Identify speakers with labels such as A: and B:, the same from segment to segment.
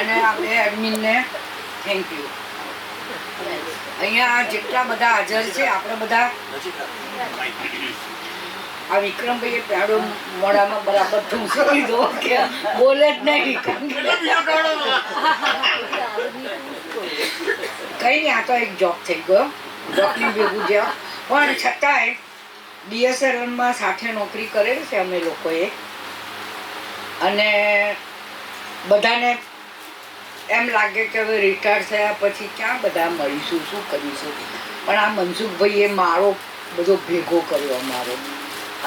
A: અને આપણે એડમિનને thank you. અહીંયા જેટલા બધા હાજર છે આપણે બધા આ વિક્રમભાઈએ પેડો મોઢામાં બરાબર ઠૂંસી દીધો કે બોલે જ નહીં. કઈ નહીં, આ તો એક જોક થઈ ગયો, જોકની ભેગું જ્યાં પણ છતાંય BSNLમાં સાથે નોકરી કરેલી છે અમે લોકોએ. અને બધાને એમ લાગે કે હવે રિટાયર થયા પછી ક્યાં બધા મળીશું, શું કરીશું. પણ આ મનસુખભાઈએ મારો બધો ભેગો કર્યો અમારો.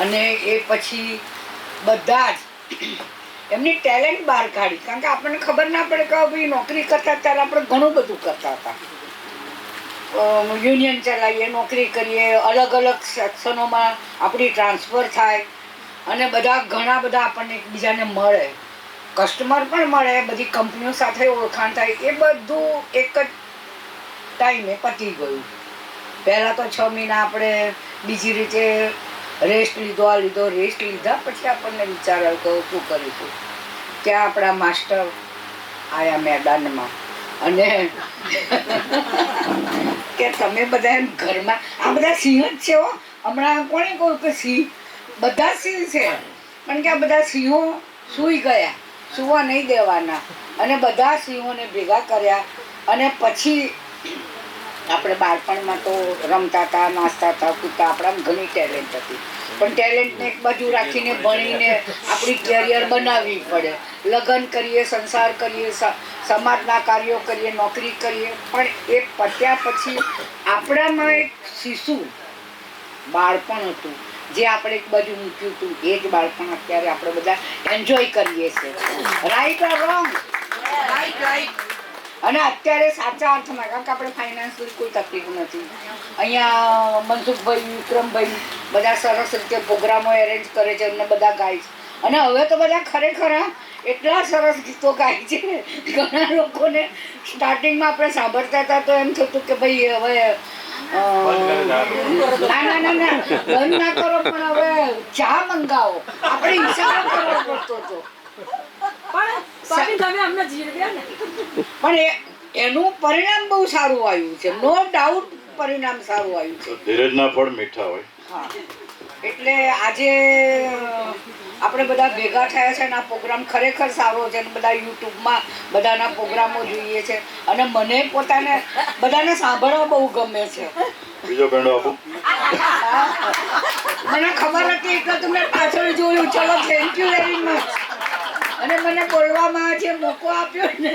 A: અને એ પછી બધા જ એમની ટેલેન્ટ બહાર કાઢી. કારણ કે આપણને ખબર ના પડે કે ભાઈ નોકરી કરતા ત્યારે આપણે ઘણું બધું કરતા હતા. યુનિયન ચલાવીએ, નોકરી કરીએ, અલગ અલગ સેક્શનોમાં આપણી ટ્રાન્સફર થાય અને બધા ઘણા બધા આપણને એકબીજાને મળે, કસ્ટમર પણ મળે, બધી કંપનીઓ સાથે ઓળખાણ થાય. એ બધું એક જ ટાઈમે પતી ગયું. પહેલાં તો 6 મહિના આપણે બીજી રીતે રેસ્ટ લીધો, આ લીધો, રેસ્ટ લીધા પછી આપણને વિચાર આવ્યો કે શું કરીશું. ત્યાં આપણા માસ્ટર આવ્યા મેદાનમાં અને કે તમે બધા એમ ઘરમાં આ બધા સિંહ જ છે હો. હમણાં કોણે કહ્યું કે સિંહ બધા સિંહ છે, પણ કે આ બધા સિંહો સૂઈ ગયા, સૂવા નહીં દેવાના. અને બધા સિંહોને ભેગા કર્યા. અને પછી આપણે બાળપણમાં તો રમતા હતા, નાચતા હતા, કૂદતા, આપણામાં ઘણી ટેલેન્ટ હતી. પણ ટેલેન્ટને એક બાજુ રાખીને ભણીને આપણી કેરિયર બનાવવી પડે. લગ્ન કરીએ, સંસાર કરીએ, સમાજના કાર્યો કરીએ, નોકરી કરીએ. પણ એ પત્યા પછી આપણામાં એક શિશુ બાળપણ હતું જે આપણે એક બાજુ મૂક્યું હતું. એ જ બાળપણ અત્યારે આપણે બધા એન્જોય કરીએ છીએ. Right or wrong? Right, right. અને અત્યારે સાચા અર્થમાં, કારણ કે આપણે ફાઇનાન્શિયલ કોઈ તકલીફ નથી. અહીંયા મનસુખભાઈ, વિક્રમભાઈ બધા સરસ રીતે પ્રોગ્રામો એરેન્જ કરે છે, એમને બધા ગાય છે. અને હવે તો બધા ખરેખર એટલા સરસ ગીતો ગાય છે. ઘણા લોકોને સ્ટાર્ટિંગમાં આપણે સાંભળતા હતા તો એમ થતું કે ભાઈ હવે ના ના ના ના બંધ ના કરો, પણ હવે ચા મંગાવો, આપણે ઈશારો કરવો પડતો હતો. પણ એનું પરિણામ બહુ સારું આવ્યું છે, નો ડાઉટ પરિણામ સારું આવ્યું છે.
B: ધીરજના ફળ મીઠા હોય.
A: હા, એટલે આજે આપણે બધા ભેગા થયા છે અને આ પ્રોગ્રામ ખરેખર સારો છે. બધા યુટ્યુબમાં બધાના પ્રોગ્રામો જોઈએ છે અને મને પોતાને બધાને સાંભળવા બહુ ગમે છે.
B: બીજો પેંડો આપો.
A: મને ખબર હતી એટલે તમે પાછળ જોયું. ચલો, થેન્ક યુ વેરી મચ. અને મને બોલવામાં જે મોકો આપ્યો ને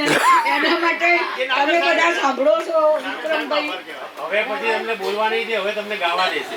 A: એના માટે તમે બધા સાંભળો છો. વિક્રમભાઈ
C: હવે પછી તમને બોલવા નહીં દે, હવે તમને ગાવા દેશે.